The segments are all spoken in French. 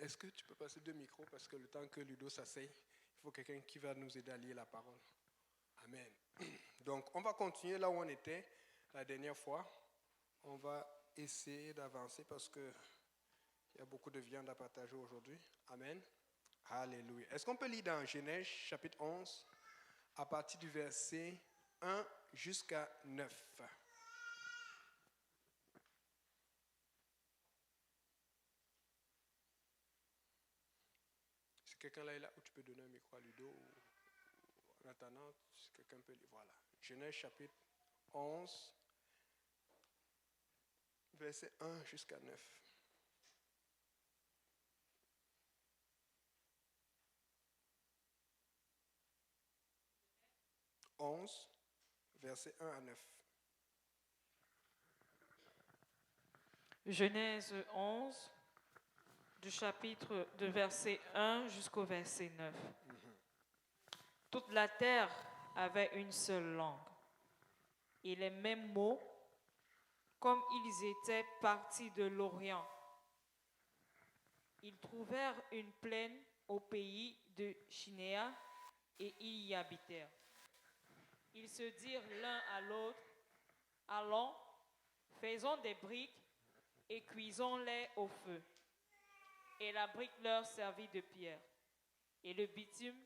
est-ce que tu peux passer 2 micros parce que le temps que Ludo s'asseye, il faut quelqu'un qui va nous aider à lire la parole. Amen. Donc, on va continuer là où on était la dernière fois. On va essayer d'avancer parce qu'il y a beaucoup de viande à partager aujourd'hui. Amen. Alléluia. Est-ce qu'on peut lire dans Genèse chapitre 11 à partir du verset 1 jusqu'à 9? Si quelqu'un là est là, ou tu peux donner un micro à Ludo, ou en attendant, si quelqu'un peut lire. Voilà. Genèse chapitre 11, verset 1 jusqu'à 9. « 11, verset 1 à 9. Genèse 11, de verset 1 jusqu'au verset 9. Toute la terre avait une seule langue, et les mêmes mots, comme ils étaient partis de l'Orient. Ils trouvèrent une plaine au pays de Chinéa, et ils y habitèrent. Ils se dirent l'un à l'autre, « Allons, faisons des briques et cuisons-les au feu. » Et la brique leur servit de pierre, et le bitume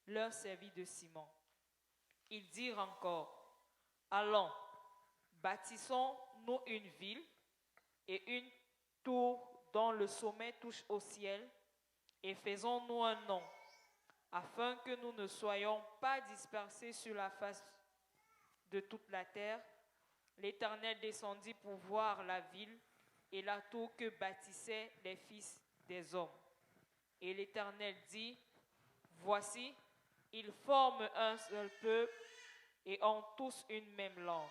leur servit de ciment. Ils dirent encore, « Allons, bâtissons-nous une ville et une tour dont le sommet touche au ciel, et faisons-nous un nom, afin que nous ne soyons pas dispersés sur la face de toute la terre. » L'Éternel descendit pour voir la ville et la tour que bâtissaient les fils des hommes. Et l'Éternel dit, « Voici, ils forment un seul peuple et ont tous une même langue.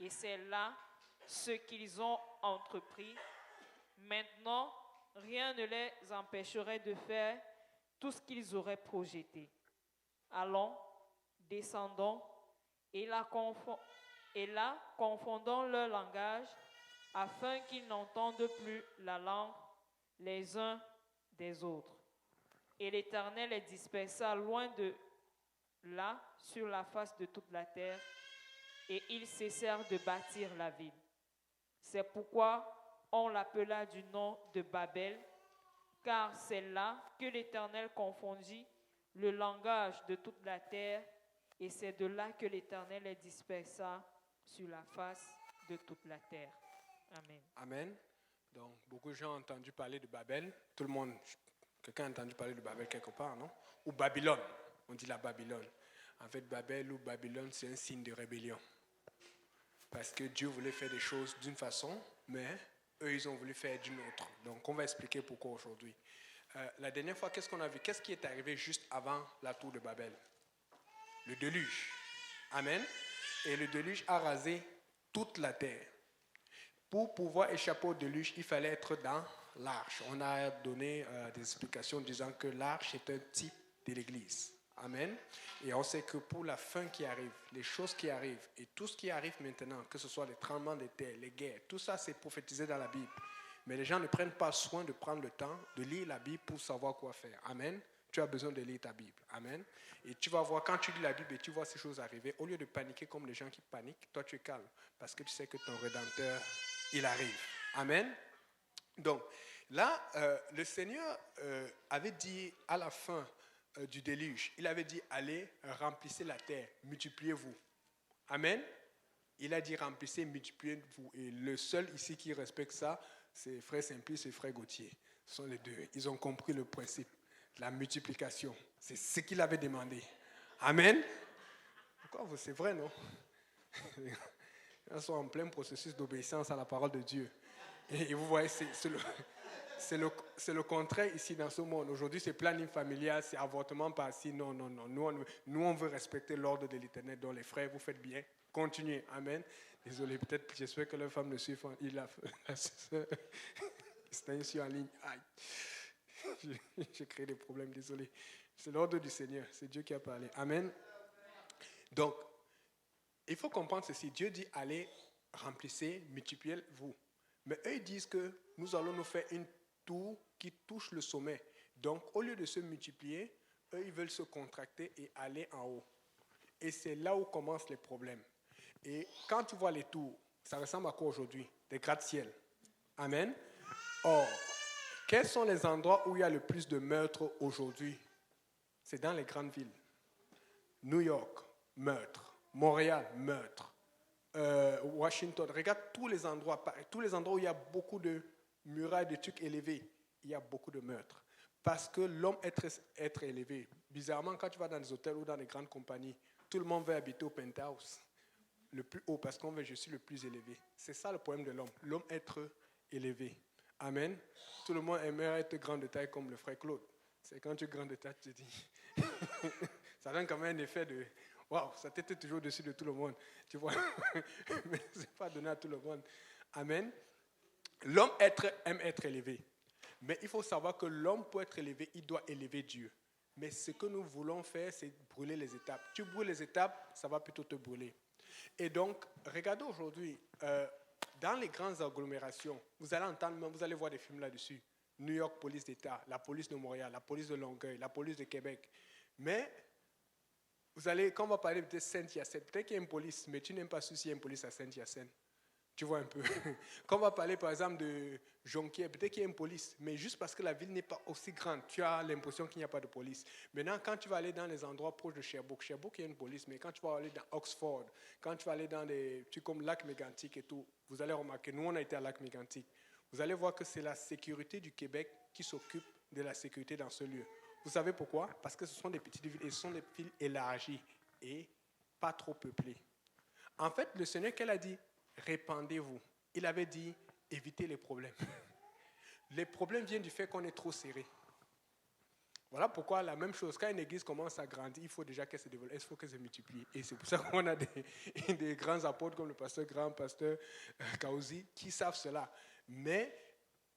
Et c'est là ce qu'ils ont entrepris. Maintenant, rien ne les empêcherait de faire tout ce qu'ils auraient projeté. Allons, descendons, et là, confondons leur langage, afin qu'ils n'entendent plus la langue les uns des autres. » Et l'Éternel les dispersa loin de là, sur la face de toute la terre, et ils cessèrent de bâtir la ville. C'est pourquoi on l'appela du nom de Babel, car c'est là que l'Éternel confondit le langage de toute la terre, et c'est de là que l'Éternel les dispersa sur la face de toute la terre. Amen. Amen. Donc, beaucoup de gens ont entendu parler de Babel. Tout le monde, quelqu'un a entendu parler de Babel quelque part, non? Ou Babylone. On dit la Babylone. En fait, Babel ou Babylone, c'est un signe de rébellion. Parce que Dieu voulait faire des choses d'une façon, mais eux, ils ont voulu faire d'une autre. Donc, on va expliquer pourquoi aujourd'hui. La dernière fois, qu'est-ce qu'on a vu? Qu'est-ce qui est arrivé juste avant la tour de Babel? Le déluge. Amen. Et le déluge a rasé toute la terre. Pour pouvoir échapper au déluge, il fallait être dans l'arche. On a donné des explications disant que l'arche est un type de l'Église. Amen. Et on sait que pour la fin qui arrive, les choses qui arrivent et tout ce qui arrive maintenant, que ce soit les tremblements de terre, les guerres, tout ça c'est prophétisé dans la Bible. Mais les gens ne prennent pas soin de prendre le temps de lire la Bible pour savoir quoi faire. Amen. Tu as besoin de lire ta Bible. Amen. Et tu vas voir, quand tu lis la Bible et tu vois ces choses arriver, au lieu de paniquer comme les gens qui paniquent, toi tu es calme. Parce que tu sais que ton Rédempteur, il arrive. Amen. Donc, là, le Seigneur avait dit à la fin du déluge, il avait dit, allez, remplissez la terre, multipliez-vous. Amen. Il a dit, remplissez, multipliez-vous. Et le seul ici qui respecte ça, c'est Frère Simplice et Frère Gauthier. Ce sont les deux. Ils ont compris le principe, la multiplication. C'est ce qu'il avait demandé. Amen. Pourquoi c'est vrai, non? Ils sont en plein processus d'obéissance à la parole de Dieu. Et vous voyez, c'est le contraire ici dans ce monde. Aujourd'hui, c'est planning familial, c'est avortement par-ci. Non. Nous, on veut respecter l'ordre de l'Éternel. Donc, les frères, vous faites bien. Continuez. Amen. Désolé, peut-être, j'espère que leur femme ne suit pas. C'est ici en ligne. Aïe. J'ai créé des problèmes, désolé. C'est l'ordre du Seigneur. C'est Dieu qui a parlé. Amen. Donc, il faut comprendre ceci. Dieu dit, allez, remplissez, multipliez-vous. Mais eux, ils disent que nous allons nous faire une tours qui touchent le sommet. Donc, au lieu de se multiplier, eux, ils veulent se contracter et aller en haut. Et c'est là où commencent les problèmes. Et quand tu vois les tours, ça ressemble à quoi aujourd'hui? Des gratte-ciel. Amen. Or, quels sont les endroits où il y a le plus de meurtres aujourd'hui? C'est dans les grandes villes. New York, meurtre. Montréal, meurtre. Washington, regarde tous les endroits où il y a beaucoup de murailles, de trucs élevés, il y a beaucoup de meurtres. Parce que l'homme est élevé. Bizarrement, quand tu vas dans des hôtels ou dans des grandes compagnies, tout le monde veut habiter au penthouse, le plus haut, parce qu'on veut, je suis le plus élevé. C'est ça le problème de l'homme. L'homme être élevé. Amen. Tout le monde aimerait être grand de taille comme le frère Claude. C'est quand tu es grand de taille, tu te dis. Ça donne quand même un effet de. Waouh, sa tête est toujours au-dessus de tout le monde. Tu vois. Mais ce n'est pas donné à tout le monde. Amen. L'homme aime être élevé. Mais il faut savoir que l'homme, pour être élevé, il doit élever Dieu. Mais ce que nous voulons faire, c'est brûler les étapes. Tu brûles les étapes, ça va plutôt te brûler. Et donc, regardez aujourd'hui, dans les grandes agglomérations, vous allez entendre, vous allez voir des films là-dessus. New York, police d'État, la police de Montréal, la police de Longueuil, la police de Québec. Mais, vous allez, quand on va parler de Saint-Hyacinthe, peut-être qu'il y a une police, mais tu n'aimes pas s'il y a une police à Saint-Hyacinthe. Tu vois un peu. Quand on va parler par exemple de Jonquière, peut-être qu'il y a une police, mais juste parce que la ville n'est pas aussi grande, tu as l'impression qu'il n'y a pas de police. Maintenant, quand tu vas aller dans les endroits proches de Sherbrooke, il y a une police, mais quand tu vas aller dans Oxford, quand tu vas aller dans des trucs comme Lac-Mégantic et tout, vous allez remarquer, nous on a été à Lac-Mégantic, vous allez voir que c'est la sécurité du Québec qui s'occupe de la sécurité dans ce lieu. Vous savez pourquoi? Parce que ce sont des petites villes et ce sont des villes élargies et pas trop peuplées. En fait, le Seigneur, qu'elle a dit, répandez-vous. Il avait dit, évitez les problèmes. Les problèmes viennent du fait qu'on est trop serré. Voilà pourquoi la même chose, quand une église commence à grandir, il faut déjà qu'elle se développe, il faut qu'elle se multiplie. Et c'est pour ça qu'on a des grands apôtres comme le pasteur Kaouzi qui savent cela. Mais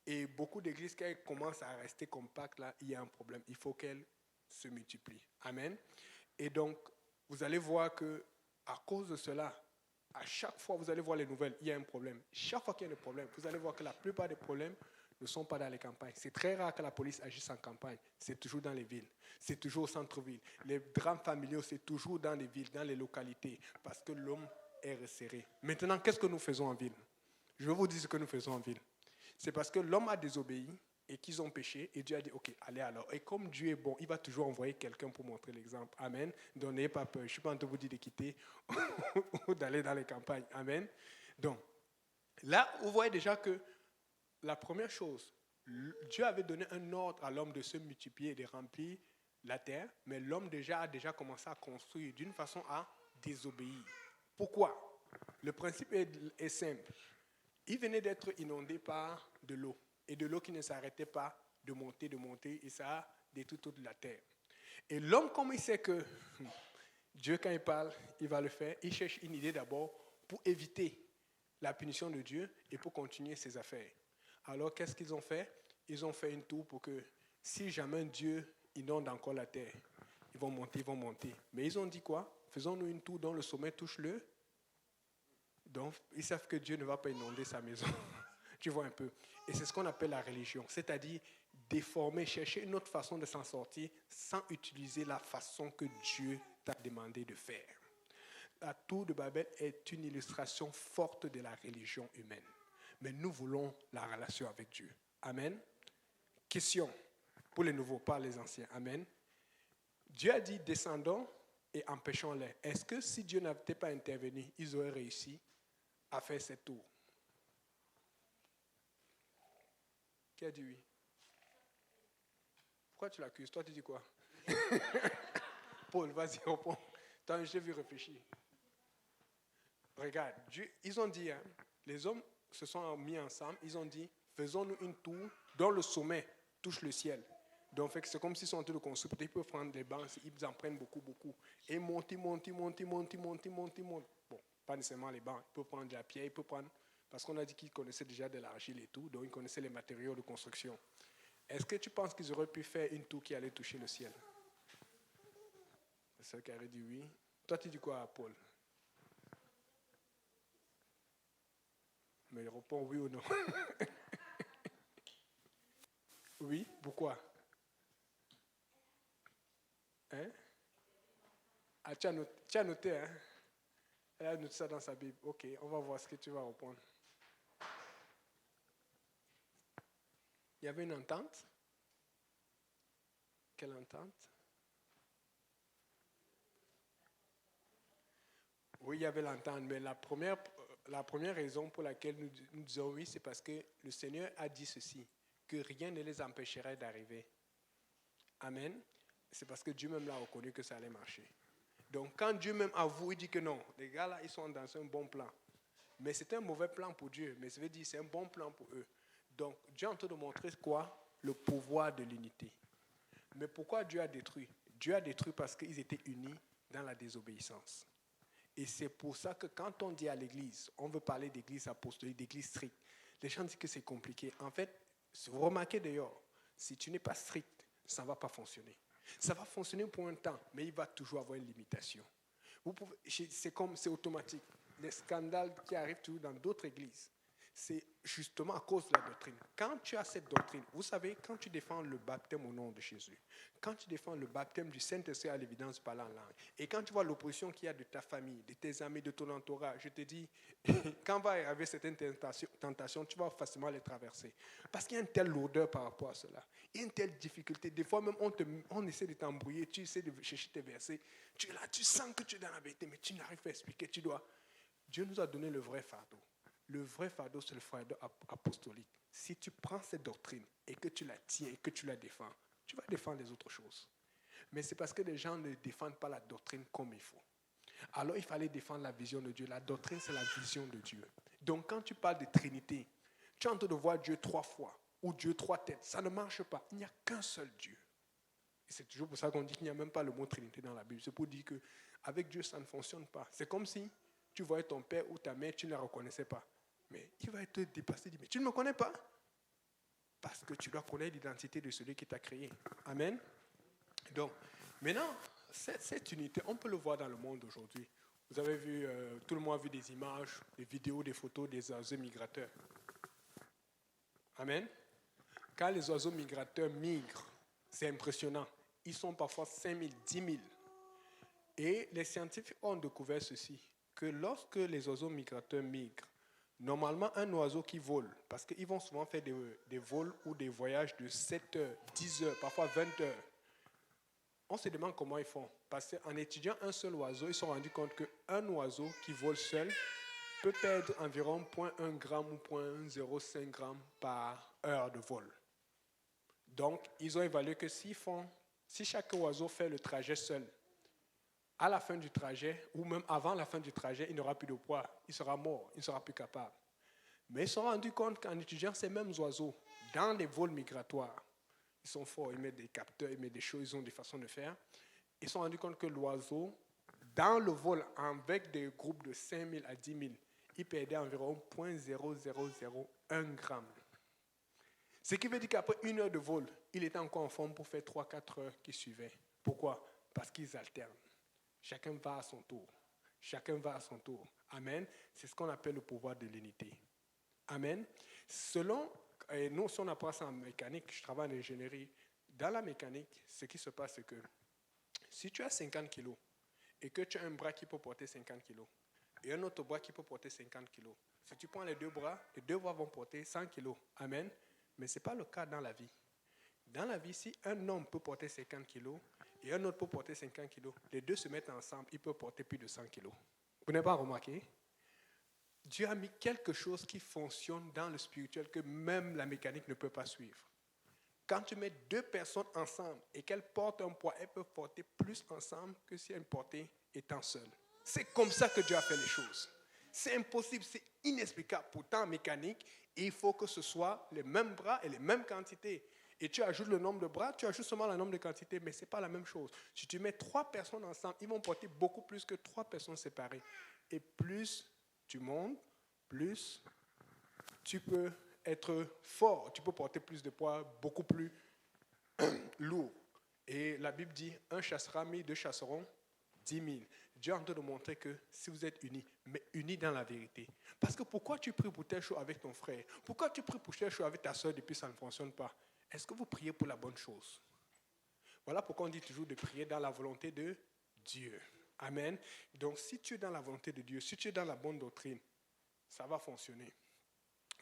et beaucoup d'églises, quand elles commencent à rester compactes, là, il y a un problème. Il faut qu'elles se multiplient. Amen. Et donc, vous allez voir que à cause de cela, à chaque fois vous allez voir les nouvelles, il y a un problème. Chaque fois qu'il y a un problème, vous allez voir que la plupart des problèmes ne sont pas dans les campagnes. C'est très rare que la police agisse en campagne. C'est toujours dans les villes. C'est toujours au centre-ville. Les drames familiaux, c'est toujours dans les villes, dans les localités, parce que l'homme est resserré. Maintenant, qu'est-ce que nous faisons en ville? Je vais vous dire ce que nous faisons en ville. C'est parce que l'homme a désobéi et qu'ils ont péché, et Dieu a dit, ok, allez alors. Et comme Dieu est bon, il va toujours envoyer quelqu'un pour montrer l'exemple. Amen. Donc n'ayez pas peur. Je ne suis pas en train de vous dire de quitter ou d'aller dans les campagnes. Amen. Donc, là, vous voyez déjà que la première chose, Dieu avait donné un ordre à l'homme de se multiplier et de remplir la terre, mais l'homme a déjà commencé à construire d'une façon à désobéir. Pourquoi? Le principe est simple. Il venait d'être inondé par de l'eau, et de l'eau qui ne s'arrêtait pas de monter, et ça a détruit toute la terre. Et l'homme, comme il sait que Dieu, quand il parle, il va le faire, il cherche une idée d'abord pour éviter la punition de Dieu et pour continuer ses affaires. Alors, qu'est-ce qu'ils ont fait? Ils ont fait une tour pour que, si jamais Dieu inonde encore la terre, ils vont monter. Mais ils ont dit quoi? Faisons-nous une tour dont le sommet touche le. Donc, ils savent que Dieu ne va pas inonder sa maison. Tu vois un peu. Et c'est ce qu'on appelle la religion. C'est-à-dire déformer, chercher une autre façon de s'en sortir sans utiliser la façon que Dieu t'a demandé de faire. La tour de Babel est une illustration forte de la religion humaine. Mais nous voulons la relation avec Dieu. Amen. Question pour les nouveaux, pas les anciens. Amen. Dieu a dit, descendons et empêchons-les. Est-ce que si Dieu n'avait pas intervenu, ils auraient réussi à faire cette tour? Qui a dit oui? Pourquoi tu l'accuses? Toi, tu dis quoi? Paul, vas-y, réponds. Attends, j'ai vu réfléchir. Regarde, Dieu, ils ont dit, les hommes se sont mis ensemble, ils ont dit, faisons-nous une tour dont le sommet touche le ciel. Donc, c'est comme s'ils sont en train de construire. Peut-être ils peuvent prendre les bancs, ils en prennent beaucoup. Et monter. Bon, pas nécessairement les bancs. Ils peuvent prendre de la pierre, ils peuvent prendre. Parce qu'on a dit qu'ils connaissaient déjà de l'argile et tout, donc ils connaissaient les matériaux de construction. Est-ce que tu penses qu'ils auraient pu faire une tour qui allait toucher le ciel? C'est celle qui aurait dit oui. Toi, tu dis quoi, Paul? Mais il répond oui ou non. Oui, pourquoi? Hein? Ah, tu as noté, hein? Elle a noté ça dans sa Bible. Ok, on va voir ce que tu vas répondre. Il y avait une entente? Quelle entente? Oui, il y avait l'entente, mais la première raison pour laquelle nous disons oui, c'est parce que le Seigneur a dit ceci, que rien ne les empêcherait d'arriver. Amen. C'est parce que Dieu même l'a reconnu que ça allait marcher. Donc quand Dieu même avoue, il dit que non, les gars là, ils sont dans un bon plan. Mais c'est un mauvais plan pour Dieu, mais ça veut dire c'est un bon plan pour eux. Donc Dieu est en train de montrer quoi? Le pouvoir de l'unité. Mais pourquoi Dieu a détruit? Dieu a détruit parce qu'ils étaient unis dans la désobéissance. Et c'est pour ça que quand on dit à l'église, on veut parler d'église apostolique, d'église stricte, les gens disent que c'est compliqué. En fait, vous remarquez d'ailleurs, si tu n'es pas strict, ça ne va pas fonctionner. Ça va fonctionner pour un temps, mais il va toujours avoir une limitation. C'est automatique. Les scandales qui arrivent toujours dans d'autres églises, c'est justement à cause de la doctrine. Quand tu as cette doctrine, vous savez, quand tu défends le baptême au nom de Jésus, quand tu défends le baptême du Saint-Esprit à l'évidence par la langue, et quand tu vois l'opposition qu'il y a de ta famille, de tes amis, de ton entourage, je te dis, quand va arriver certaines tentations, tu vas facilement les traverser. Parce qu'il y a une telle lourdeur par rapport à cela. Il y a une telle difficulté. Des fois même, on essaie de t'embrouiller, tu essaies de chercher tes versets. Tu es là, tu sens que tu es dans la vérité, mais tu n'arrives pas à expliquer. Dieu nous a donné le vrai fardeau. Le vrai fardeau, c'est le fardeau apostolique. Si tu prends cette doctrine et que tu la tiens et que tu la défends, tu vas défendre les autres choses. Mais c'est parce que les gens ne défendent pas la doctrine comme il faut. Alors il fallait défendre la vision de Dieu. La doctrine, c'est la vision de Dieu. Donc quand tu parles de Trinité, tu es en train de voir Dieu 3 fois ou Dieu 3 têtes. Ça ne marche pas. Il n'y a qu'un seul Dieu. Et c'est toujours pour ça qu'on dit qu'il n'y a même pas le mot Trinité dans la Bible. C'est pour dire qu'avec Dieu, ça ne fonctionne pas. C'est comme si tu voyais ton père ou ta mère, tu ne la reconnaissais pas. Mais il va te dépasser, dire, mais tu ne me connais pas? Parce que tu dois connaître l'identité de celui qui t'a créé. Amen. Donc, maintenant, cette unité, on peut le voir dans le monde aujourd'hui. Vous avez vu, tout le monde a vu des images, des vidéos, des photos des oiseaux migrateurs. Amen. Quand les oiseaux migrateurs migrent, c'est impressionnant. Ils sont parfois 5 000, 10 000. Et les scientifiques ont découvert ceci, que lorsque les oiseaux migrateurs migrent, normalement, un oiseau qui vole, parce qu'ils vont souvent faire des vols ou des voyages de 7 heures, 10 heures, parfois 20 heures. On se demande comment ils font. Parce qu'en étudiant un seul oiseau, ils se sont rendus compte qu'un oiseau qui vole seul peut perdre environ 0,1 g ou 0,05 g par heure de vol. Donc, ils ont évalué que si chaque oiseau fait le trajet seul, à la fin du trajet, ou même avant la fin du trajet, il n'aura plus de poids, il sera mort, il ne sera plus capable. Mais ils se sont rendus compte qu'en étudiant ces mêmes oiseaux, dans les vols migratoires, ils sont forts, ils mettent des capteurs, ils mettent des choses, ils ont des façons de faire. Ils se sont rendus compte que l'oiseau, dans le vol, avec des groupes de 5 000 à 10 000, il perdait environ 0,0001 g. Ce qui veut dire qu'après 1 heure de vol, il était encore en forme pour faire 3-4 heures qui suivaient. Pourquoi? Parce qu'ils alternent. Chacun va à son tour. Chacun va à son tour. Amen. C'est ce qu'on appelle le pouvoir de l'unité. Amen. Nous, si on apprend ça en mécanique, je travaille en ingénierie. Dans la mécanique, ce qui se passe, c'est que si tu as 50 kilos et que tu as un bras qui peut porter 50 kilos et un autre bras qui peut porter 50 kilos, si tu prends les deux bras vont porter 100 kilos. Amen. Mais ce n'est pas le cas dans la vie. Dans la vie, si un homme peut porter 50 kilos et un autre peut porter 50 kilos, les deux se mettent ensemble, ils peuvent porter plus de 100 kilos. Vous n'avez pas remarqué? Dieu a mis quelque chose qui fonctionne dans le spirituel que même la mécanique ne peut pas suivre. Quand tu mets 2 personnes ensemble et qu'elles portent un poids, elles peuvent porter plus ensemble que si elles portaient étant seules. C'est comme ça que Dieu a fait les choses. C'est impossible, c'est inexplicable. Pourtant, en mécanique, il faut que ce soit les mêmes bras et les mêmes quantités. Et tu ajoutes le nombre de bras, tu ajoutes seulement le nombre de quantités, mais ce n'est pas la même chose. Si tu mets 3 personnes ensemble, ils vont porter beaucoup plus que 3 personnes séparées. Et plus tu montes, plus tu peux être fort, tu peux porter plus de poids, beaucoup plus lourd. Et la Bible dit, 1 chassera 1000, 2 chasseront 10 000. Dieu est en train de montrer que si vous êtes unis, mais unis dans la vérité. Parce que pourquoi tu pries pour telle chose avec ton frère? Pourquoi tu pries pour telle chose avec ta soeur depuis ça ne fonctionne pas? est-ce que vous priez pour la bonne chose? Voilà pourquoi on dit toujours de prier dans la volonté de Dieu. Amen. Donc, si tu es dans la volonté de Dieu, si tu es dans la bonne doctrine, ça va fonctionner.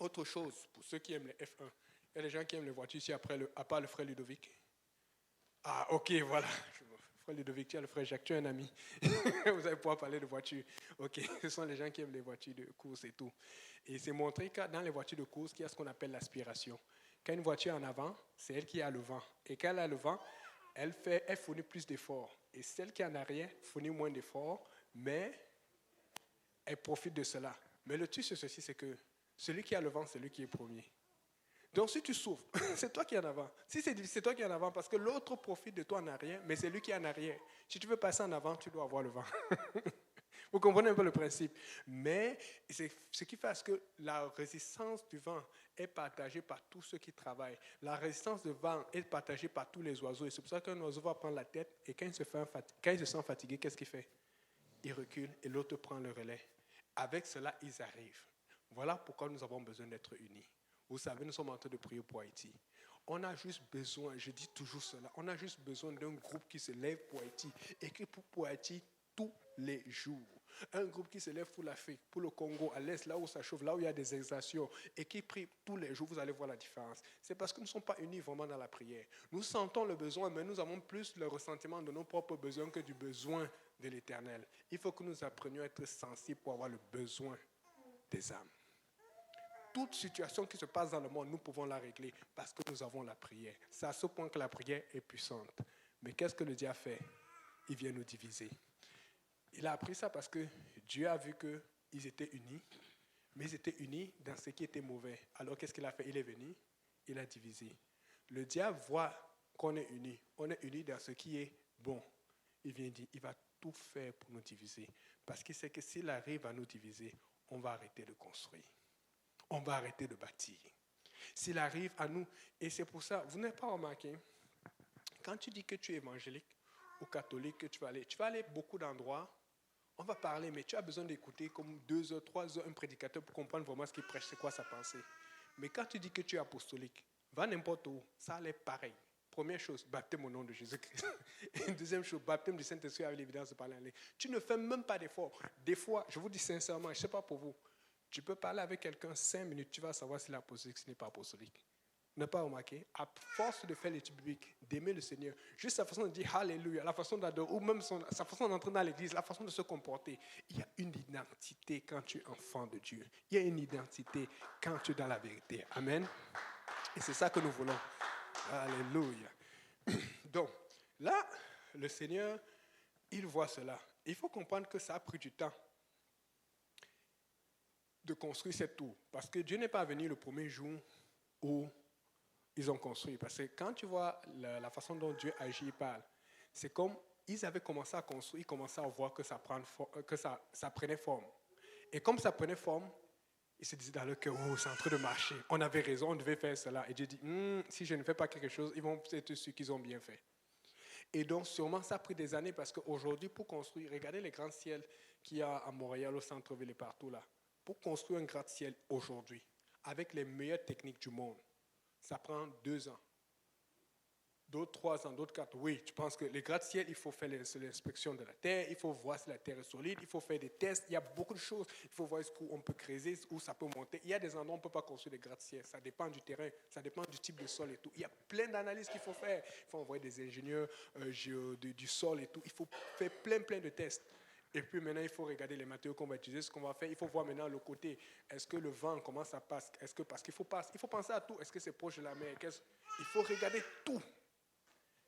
Autre chose, pour ceux qui aiment les F1, il y a des gens qui aiment les voitures ici, à part le frère Ludovic. Ah, ok, voilà. Frère Ludovic, tu as le frère Jacques, tu es un ami. Vous allez pouvoir parler de voitures. Ok, ce sont les gens qui aiment les voitures de course et tout. Et c'est montré que dans les voitures de course, qu'il y a ce qu'on appelle l'aspiration. Quand une voiture est en avant, c'est elle qui a le vent. Et quand elle a le vent, elle fournit plus d'efforts. Et celle qui est en arrière fournit moins d'efforts, mais elle profite de cela. Mais le truc, c'est ceci, c'est que celui qui a le vent, c'est lui qui est premier. Donc si tu souffres, c'est toi qui es en avant. Si c'est toi qui es en avant, parce que l'autre profite de toi en arrière, mais c'est lui qui est en arrière. Si tu veux passer en avant, tu dois avoir le vent. Vous comprenez un peu le principe. Mais c'est ce qui fait que la résistance du vent est partagée par tous ceux qui travaillent. La résistance du vent est partagée par tous les oiseaux. Et c'est pour ça qu'un oiseau va prendre la tête et quand il se sent fatigué, qu'est-ce qu'il fait? Il recule et l'autre prend le relais. Avec cela, ils arrivent. Voilà pourquoi nous avons besoin d'être unis. Vous savez, nous sommes en train de prier pour Haïti. On a juste besoin, je dis toujours cela, on a juste besoin d'un groupe qui se lève pour Haïti et qui prie pour Haïti tous les jours. Un groupe qui se lève pour l'Afrique, pour le Congo, à l'Est, là où ça chauffe, là où il y a des exactions, et qui prie tous les jours, vous allez voir la différence. C'est parce que nous ne sommes pas unis vraiment dans la prière. Nous sentons le besoin, mais nous avons plus le ressentiment de nos propres besoins que du besoin de l'Éternel. Il faut que nous apprenions à être sensibles pour avoir le besoin des âmes. Toute situation qui se passe dans le monde, nous pouvons la régler parce que nous avons la prière. C'est à ce point que la prière est puissante. Mais qu'est-ce que le diable fait? Il vient nous diviser. Il a appris ça parce que Dieu a vu qu'ils étaient unis, mais ils étaient unis dans ce qui était mauvais. Alors qu'est-ce qu'il a fait? Il est venu, il a divisé. Le diable voit qu'on est unis. On est unis dans ce qui est bon. Il vient dire, il va tout faire pour nous diviser. Parce qu'il sait que s'il arrive à nous diviser, on va arrêter de construire. On va arrêter de bâtir. S'il arrive à nous, et c'est pour ça, vous n'avez pas remarqué, quand tu dis que tu es évangélique ou catholique, que tu vas aller beaucoup d'endroits, on va parler, mais tu as besoin d'écouter comme 2 heures, 3 heures un prédicateur pour comprendre vraiment ce qu'il prêche, c'est quoi sa pensée. Mais quand tu dis que tu es apostolique, va n'importe où, ça allait pareil. Première chose, baptême au nom de Jésus-Christ. Et deuxième chose, baptême du Saint-Esprit avec l'évidence de parler en langue. Tu ne fais même pas d'effort. Des fois, je vous dis sincèrement, je ne sais pas pour vous, tu peux parler avec quelqu'un 5 minutes, tu vas savoir s'il est apostolique, s'il n'est pas apostolique. Vous n'avez pas remarqué? À force de faire l'étude biblique, d'aimer le Seigneur, juste sa façon de dire Alléluia, la façon d'adorer, ou même sa façon d'entrer dans l'église, la façon de se comporter, il y a une identité quand tu es enfant de Dieu. Il y a une identité quand tu es dans la vérité. Amen. Et c'est ça que nous voulons. Alléluia. Donc, là, le Seigneur, il voit cela. Il faut comprendre que ça a pris du temps de construire cette tour. Parce que Dieu n'est pas venu le premier jour où ils ont construit. Parce que quand tu vois la façon dont Dieu agit et parle, c'est comme ils avaient commencé à construire, ils commençaient à voir que ça prenait forme. Et comme ça prenait forme, ils se disaient dans leur cœur, oh, c'est en train de marcher. On avait raison, on devait faire cela. Et Dieu dit, si je ne fais pas quelque chose, ils vont être sûrs qu'ils ont bien fait. Et donc, sûrement, ça a pris des années parce qu'aujourd'hui, pour construire, regardez les grands ciels qu'il y a à Montréal, au centre-ville et partout là. Pour construire un gratte-ciel aujourd'hui, avec les meilleures techniques du monde, ça prend 2 ans. D'autres 3 ans, d'autres 4. Oui, tu penses que les gratte-ciel, il faut faire l'inspection de la terre, il faut voir si la terre est solide, il faut faire des tests, il y a beaucoup de choses. Il faut voir où on peut creuser, où ça peut monter. Il y a des endroits où on ne peut pas construire des gratte-ciel. Ça dépend du terrain, ça dépend du type de sol et tout. Il y a plein d'analyses qu'il faut faire. Il faut envoyer des ingénieurs du sol et tout. Il faut faire plein de tests. Et puis maintenant, il faut regarder les matériaux qu'on va utiliser, ce qu'on va faire. Il faut voir maintenant le côté. Est-ce que le vent, comment ça passe? Parce qu'il faut penser à tout. Est-ce que c'est proche de la mer? Il faut regarder tout.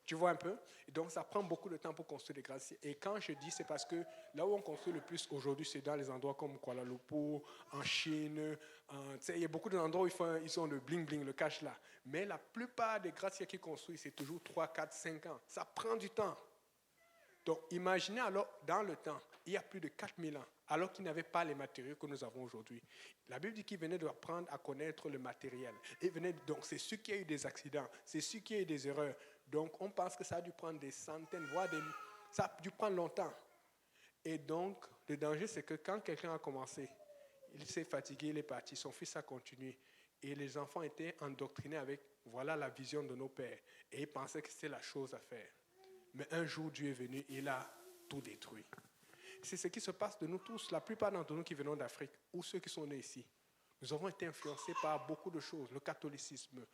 Tu vois un peu? Et donc, ça prend beaucoup de temps pour construire des gratte-ciels. Et quand je dis, c'est parce que là où on construit le plus aujourd'hui, c'est dans les endroits comme Kuala Lumpur, en Chine. Il y a beaucoup d'endroits où ils ont le bling-bling, le cash là. Mais la plupart des gratte-ciels qu'ils construisent, c'est toujours 3, 4, 5 ans. Ça prend du temps. Donc, imaginez alors, dans le temps, il y a plus de 4000 ans, alors qu'ils n'avaient pas les matériaux que nous avons aujourd'hui. La Bible dit qu'ils venaient d'apprendre à connaître le matériel. Donc, c'est sûr qu'il y a eu des accidents, c'est sûr qu'il y a eu des erreurs. Donc, on pense que ça a dû prendre des centaines, voire ça a dû prendre longtemps. Et donc, le danger, c'est que quand quelqu'un a commencé, il s'est fatigué, il est parti, son fils a continué. Et les enfants étaient endoctrinés avec Voilà la vision de nos pères. Et ils pensaient que c'était la chose à faire. Mais un jour, Dieu est venu et il a tout détruit. C'est ce qui se passe de nous tous. La plupart d'entre nous qui venons d'Afrique, ou ceux qui sont nés ici, nous avons été influencés par beaucoup de choses. Le catholicisme,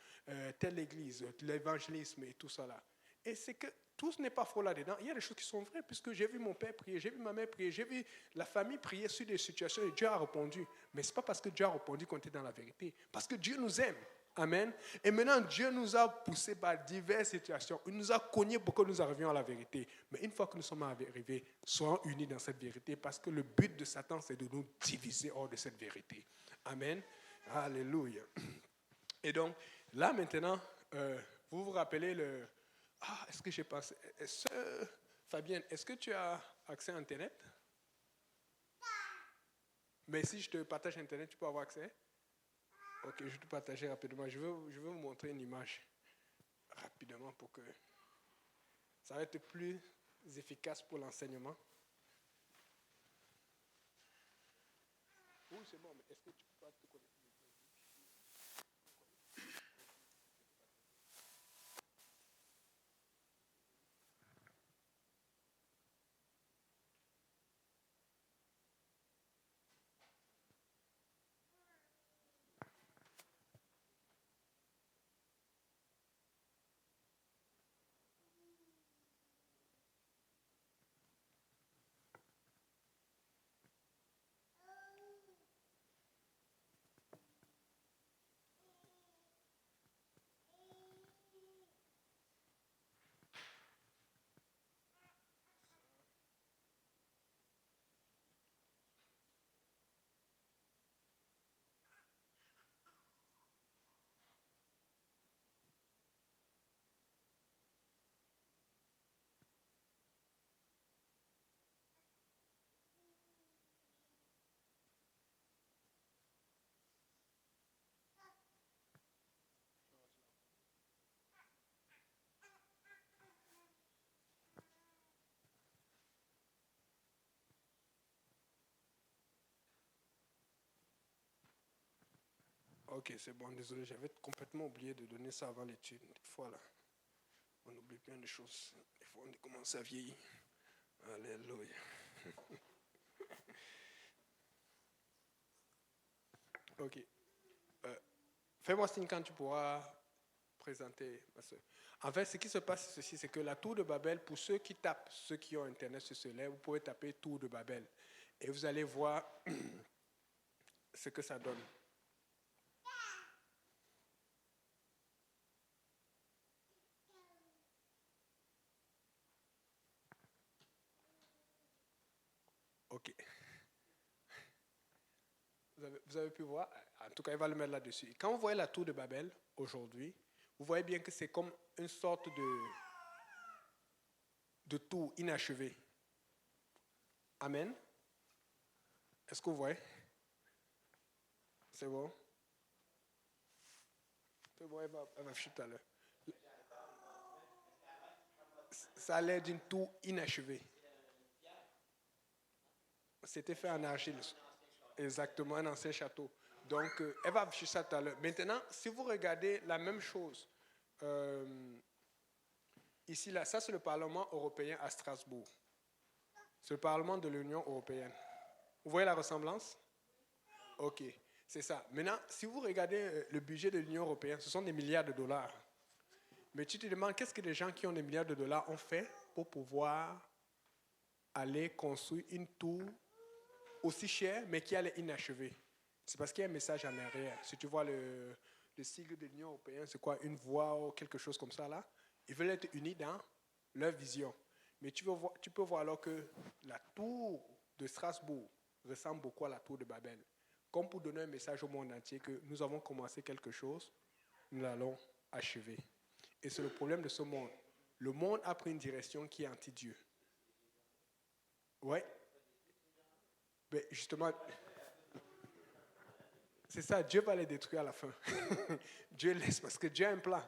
telle église, l'évangélisme et tout ça là. Et c'est que tout ce n'est pas faux là-dedans. Il y a des choses qui sont vraies, puisque j'ai vu mon père prier, j'ai vu ma mère prier, j'ai vu la famille prier sur des situations et Dieu a répondu. Mais ce n'est pas parce que Dieu a répondu qu'on était dans la vérité. Parce que Dieu nous aime. Amen. Et maintenant, Dieu nous a poussés par diverses situations. Il nous a cognés pour que nous arrivions à la vérité. Mais une fois que nous sommes arrivés, soyons unis dans cette vérité, parce que le but de Satan, c'est de nous diviser hors de cette vérité. Amen. Alléluia. Et donc, là maintenant, vous vous rappelez le... Ah, est-ce que j'ai passé... Fabienne, est-ce que tu as accès à Internet? Mais si je te partage Internet, tu peux avoir accès? Ok, je vais te partager rapidement. Je veux vous montrer une image rapidement pour que ça va être plus efficace pour l'enseignement. Oui, c'est bon, mais est-ce que tu peux pas te connecter? Ok, c'est bon, désolé, j'avais complètement oublié de donner ça avant l'étude. Des fois, là, on oublie plein de choses. Des fois, on commence à vieillir. Alléluia. Ok. Fais-moi signe quand tu pourras présenter. En fait, ce qui se passe, c'est ceci, c'est que la tour de Babel, pour ceux qui tapent, ceux qui ont Internet sur ce lait, vous pouvez taper tour de Babel. Et vous allez voir ce que ça donne. Ok. Vous avez pu voir, en tout cas, il va le mettre là-dessus. Quand vous voyez la tour de Babel aujourd'hui, vous voyez bien que c'est comme une sorte de tour inachevé. Amen. Est-ce que vous voyez? C'est bon? C'est bon, elle va afficher tout à l'heure. Ça a l'air d'une tour inachevée. C'était fait en argile. Exactement, un ancien château. Donc, elle va afficher ça tout à l'heure. Maintenant, si vous regardez la même chose, ici, là, ça c'est le Parlement européen à Strasbourg. C'est le Parlement de l'Union européenne. Vous voyez la ressemblance? Ok, c'est ça. Maintenant, si vous regardez le budget de l'Union européenne, ce sont des milliards de dollars. Mais tu te demandes, qu'est-ce que les gens qui ont des milliards de dollars ont fait pour pouvoir aller construire une tour aussi chère, mais qui est inachevée? C'est parce qu'il y a un message en arrière. Si tu vois le sigle de l'Union européenne, c'est quoi? Une voix ou quelque chose comme ça là. Ils veulent être unis dans leur vision. Mais tu peux voir alors que la tour de Strasbourg ressemble beaucoup à la tour de Babel. Comme pour donner un message au monde entier que nous avons commencé quelque chose, nous l'allons achever. Et c'est le problème de ce monde. Le monde a pris une direction qui est anti-Dieu. Ouais. Mais justement, c'est ça, Dieu va les détruire à la fin. Dieu laisse parce que Dieu a un plan.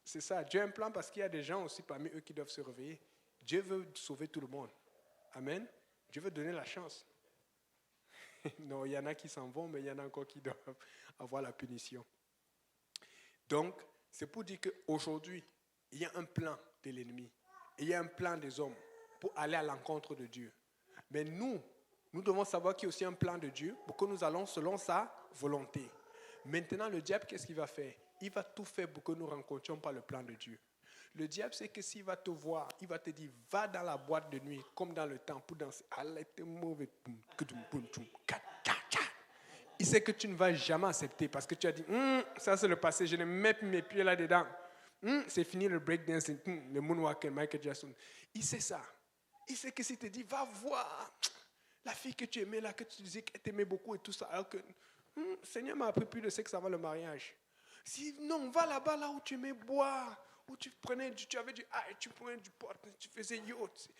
C'est ça, Dieu a un plan parce qu'il y a des gens aussi parmi eux qui doivent se réveiller. Dieu veut sauver tout le monde. Amen. Dieu veut donner la chance. Non, il y en a qui s'en vont, mais il y en a encore qui doivent avoir la punition. Donc, c'est pour dire qu'aujourd'hui, il y a un plan de l'ennemi. Et il y a un plan des hommes pour aller à l'encontre de Dieu. Mais nous devons savoir qu'il y a aussi un plan de Dieu pour que nous allons selon sa volonté. Maintenant, le diable, qu'est-ce qu'il va faire? Il va tout faire pour que nous ne rencontrions pas le plan de Dieu. Le diable, c'est que s'il va te voir, il va te dire, va dans la boîte de nuit, comme dans le temps, pour danser. Il sait que tu ne vas jamais accepter parce que tu as dit, ça c'est le passé, je ne mets plus mes pieds là-dedans. C'est fini le breakdancing, le moonwalk, Michael Jackson. Il sait ça. Il sait que s'il te dit, va voir la fille que tu aimais là, que tu disais qu'elle t'aimait beaucoup et tout ça, alors que le Seigneur m'a appris plus de sexe avant le mariage. Si non, va là-bas, là où tu aimais boire, où tu avais du tu prenais du pot, tu faisais yacht.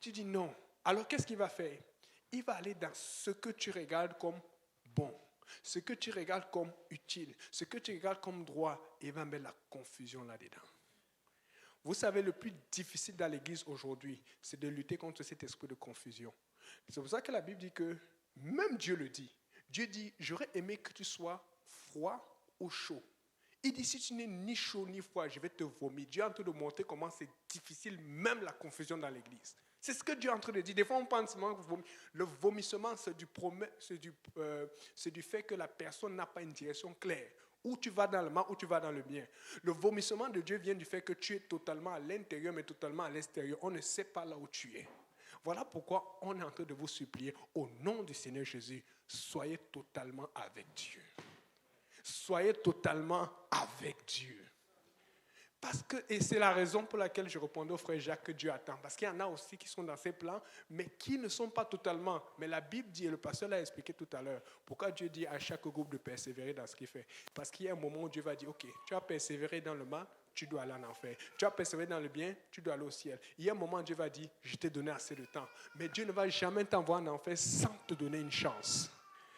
Tu dis non. Alors qu'est-ce qu'il va faire? Il va aller dans ce que tu regardes comme bon, ce que tu regardes comme utile, ce que tu regardes comme droit, et il va mettre la confusion là-dedans. Vous savez, le plus difficile dans l'Église aujourd'hui, c'est de lutter contre cet esprit de confusion. C'est pour ça que la Bible dit que, même Dieu le dit, Dieu dit, j'aurais aimé que tu sois froid ou chaud. Il dit, si tu n'es ni chaud ni froid, je vais te vomir. Dieu est en train de montrer comment c'est difficile, même la confusion dans l'Église. C'est ce que Dieu est en train de dire. Des fois, on pense que le vomissement, c'est du fait que la personne n'a pas une direction claire. Ou tu vas dans le mal, ou tu vas dans le bien. Le vomissement de Dieu vient du fait que tu es totalement à l'intérieur, mais totalement à l'extérieur. On ne sait pas là où tu es. Voilà pourquoi on est en train de vous supplier, au nom du Seigneur Jésus, soyez totalement avec Dieu. Soyez totalement avec Dieu. Parce que, et c'est la raison pour laquelle je répondais au frère Jacques que Dieu attend. Parce qu'il y en a aussi qui sont dans ses plans, mais qui ne sont pas totalement. Mais la Bible dit, et le pasteur l'a expliqué tout à l'heure, pourquoi Dieu dit à chaque groupe de persévérer dans ce qu'il fait. Parce qu'il y a un moment où Dieu va dire, ok, tu as persévéré dans le mal, tu dois aller en enfer. Tu as persévéré dans le bien, tu dois aller au ciel. Il y a un moment où Dieu va dire, je t'ai donné assez de temps. Mais Dieu ne va jamais t'envoyer en enfer sans te donner une chance.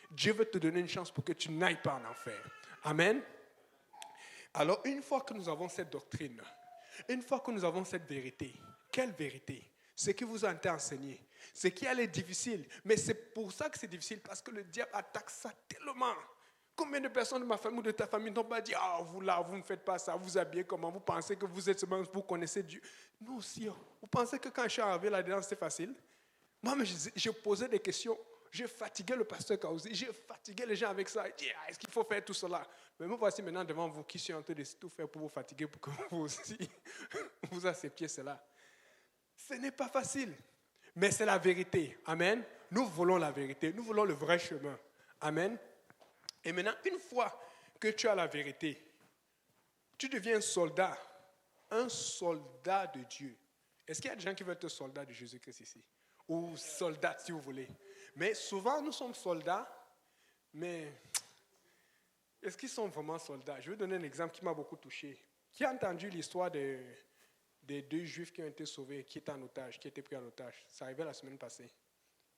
Dieu veut te donner une chance pour que tu n'ailles pas en enfer. Amen. Alors, une fois que nous avons cette doctrine, une fois que nous avons cette vérité, quelle vérité? Ce qui vous a été enseigné, ce qui est difficile, mais c'est pour ça que c'est difficile, parce que le diable attaque ça tellement. Combien de personnes de ma famille ou de ta famille n'ont pas dit, vous là, vous ne faites pas ça, vous habillez comment, vous pensez que vous êtes seulement, vous connaissez Dieu. Nous aussi, vous pensez que quand je suis arrivé là-dedans, c'est facile? Moi, je posais des questions. J'ai fatigué le pasteur Kaouzi, j'ai fatigué les gens avec ça. Il dit, est-ce qu'il faut faire tout cela? Mais me voici maintenant devant vous qui suis en train de tout faire pour vous fatiguer, pour que vous aussi, vous acceptiez cela. Ce n'est pas facile, mais c'est la vérité. Amen. Nous voulons la vérité, nous voulons le vrai chemin. Amen. Et maintenant, une fois que tu as la vérité, tu deviens un soldat de Dieu. Est-ce qu'il y a des gens qui veulent être soldats de Jésus-Christ ici? Ou soldats, si vous voulez. Mais souvent, nous sommes soldats, mais est-ce qu'ils sont vraiment soldats? Je vais donner un exemple qui m'a beaucoup touché. Qui a entendu l'histoire des deux Juifs qui ont été sauvés, qui étaient en otage, qui étaient pris en otage? Ça arrivait la semaine passée.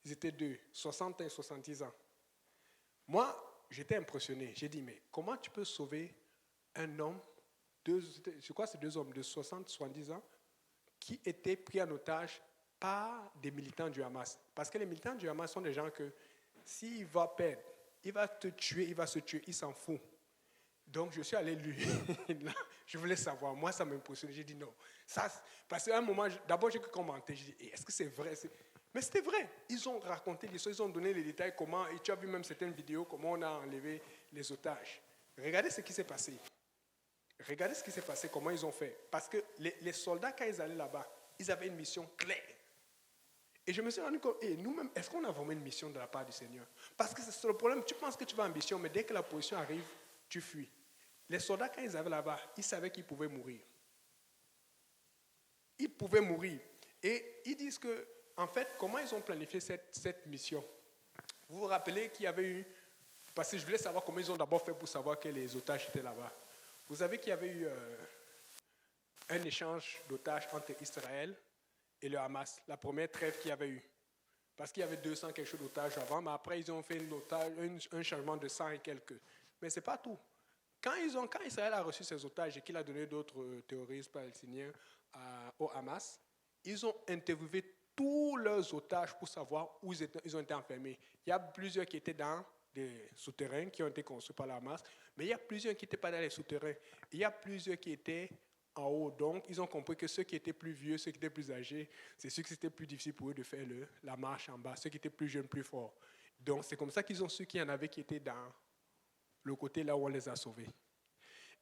Ils étaient 2, 60 et 70 ans. Moi, j'étais impressionné. J'ai dit, mais comment tu peux sauver un homme, je crois que c'est 2 hommes de 60, 70 ans, qui étaient pris en otage par des militants du Hamas. Parce que les militants du Hamas sont des gens que s'il va perdre, il va te tuer, il va se tuer, il s'en fout. Donc je suis allé lui. Je voulais savoir. Moi, ça m'impressionnait. J'ai dit non. Ça, parce qu'à un moment, d'abord j'ai commenté. J'ai dit, est-ce que c'est vrai? Mais c'était vrai. Ils ont raconté l'histoire, ils ont donné les détails, comment, et tu as vu même certaines vidéos, comment on a enlevé les otages. Regardez ce qui s'est passé. Regardez ce qui s'est passé, comment ils ont fait. Parce que les soldats, quand ils allaient là-bas, ils avaient une mission claire. Et je me suis rendu compte, nous-mêmes, est-ce qu'on a vraiment une mission de la part du Seigneur? Parce que c'est le problème, tu penses que tu vas en mission, mais dès que la position arrive, tu fuis. Les soldats, quand ils arrivaient là-bas, ils savaient qu'ils pouvaient mourir. Ils pouvaient mourir. Et ils disent que, en fait, comment ils ont planifié cette mission? Vous vous rappelez qu'il y avait eu, parce que je voulais savoir comment ils ont d'abord fait pour savoir que les otages étaient là-bas. Vous savez qu'il y avait eu un échange d'otages entre Israël et le Hamas, la première trêve qu'il y avait eu. Parce qu'il y avait 200 quelque chose d'otages avant, mais après ils ont fait un changement de 100 et quelques. Mais ce n'est pas tout. Quand Israël a reçu ses otages et qu'il a donné d'autres terroristes palestiniens au Hamas, ils ont interviewé tous leurs otages pour savoir où ils ont été enfermés. Il y a plusieurs qui étaient dans des souterrains qui ont été construits par le Hamas, Mais il y a plusieurs qui n'étaient pas dans les souterrains. Il y a plusieurs qui étaient en haut. Donc, ils ont compris que ceux qui étaient plus vieux, ceux qui étaient plus âgés, c'est ceux qui c'était plus difficile pour eux de faire la marche en bas. Ceux qui étaient plus jeunes, plus forts. Donc, c'est comme ça qu'ils ont su qu'il y en avait qui étaient dans le côté là où on les a sauvés.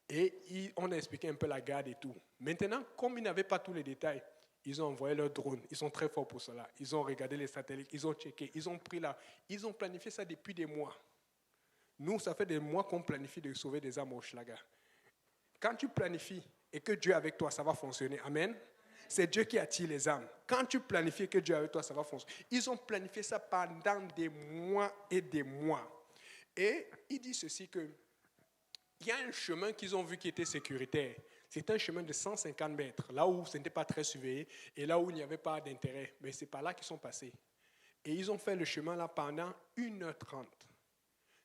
Et on a expliqué un peu la garde et tout. Maintenant, comme ils n'avaient pas tous les détails, ils ont envoyé leur drone. Ils sont très forts pour cela. Ils ont regardé les satellites, ils ont checké, ils ont planifié ça depuis des mois. Nous, ça fait des mois qu'on planifie de sauver des âmes au Schlager. Quand tu planifies et que Dieu est avec toi, ça va fonctionner. Amen. C'est Dieu qui attire les âmes. Quand tu planifies que Dieu est avec toi, ça va fonctionner. Ils ont planifié ça pendant des mois et des mois. Et il dit ceci que il y a un chemin qu'ils ont vu qui était sécuritaire. C'est un chemin de 150 mètres, là où ce n'était pas très surveillé et là où il n'y avait pas d'intérêt. Mais c'est par là qu'ils sont passés. Et ils ont fait le chemin là pendant 1h30.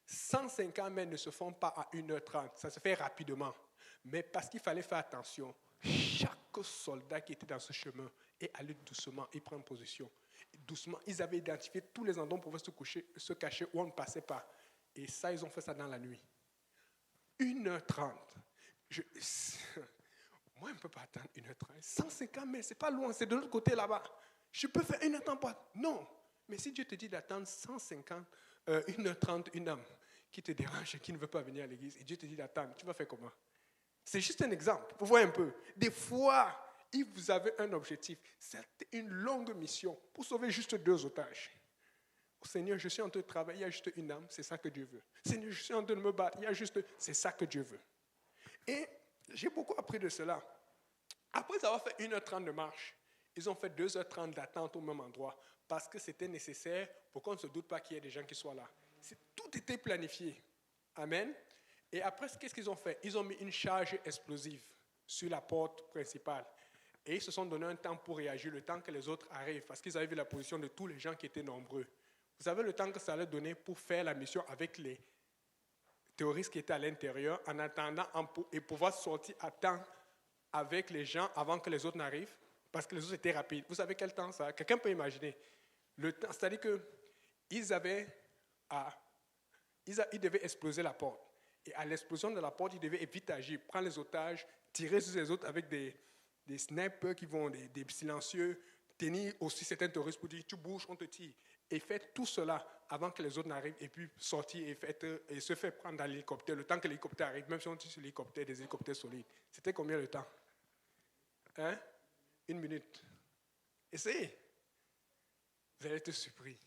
150 mètres ne se font pas à 1h30, ça se fait rapidement. Mais parce qu'il fallait faire attention, chaque soldat qui était dans ce chemin est allé doucement, il prend position. Doucement, ils avaient identifié tous les endroits où on pouvait se cacher où on ne passait pas. Et ça, ils ont fait ça dans la nuit. 1h30. Moi, je ne peux pas attendre 1h30. 150 mètres, ce n'est pas loin, c'est de l'autre côté là-bas. Je peux faire 1h30. Non. Mais si Dieu te dit d'attendre 1h30, une âme qui te dérange et qui ne veut pas venir à l'église, et Dieu te dit d'attendre, tu vas faire comment? C'est juste un exemple, pour voir un peu. Des fois, if vous avez un objectif, c'est une longue mission pour sauver juste 2 otages. Seigneur, je suis en train de travailler, il y a juste une âme, c'est ça que Dieu veut. Seigneur, je suis en train de me battre, il y a juste, c'est ça que Dieu veut. Et j'ai beaucoup appris de cela. Après avoir fait 1h30 de marche, ils ont fait 2h30 d'attente au même endroit parce que c'était nécessaire pour qu'on ne se doute pas qu'il y ait des gens qui soient là. Tout était planifié. Amen. Et après, qu'est-ce qu'ils ont fait? Ils ont mis une charge explosive sur la porte principale. Et ils se sont donné un temps pour réagir, le temps que les autres arrivent, parce qu'ils avaient vu la position de tous les gens qui étaient nombreux. Vous savez le temps que ça allait donner pour faire la mission avec les terroristes qui étaient à l'intérieur, en attendant et pouvoir sortir à temps avec les gens avant que les autres n'arrivent, parce que les autres étaient rapides. Vous savez quel temps ça? Quelqu'un peut imaginer. Le temps, c'est-à-dire qu'ils ils devaient exploser la porte. Et à l'explosion de la porte, ils devaient vite agir, prendre les otages, tirer sur les autres avec des snipers qui vont, des silencieux, tenir aussi certains terroristes pour dire tu bouges, on te tire. Et faites tout cela avant que les autres n'arrivent et puis sortir et se faire prendre dans l'hélicoptère. Le temps que l'hélicoptère arrive, même si on tire sur l'hélicoptère, des hélicoptères solides. C'était combien de temps? 1 minute. Essayez. Vous allez être surpris.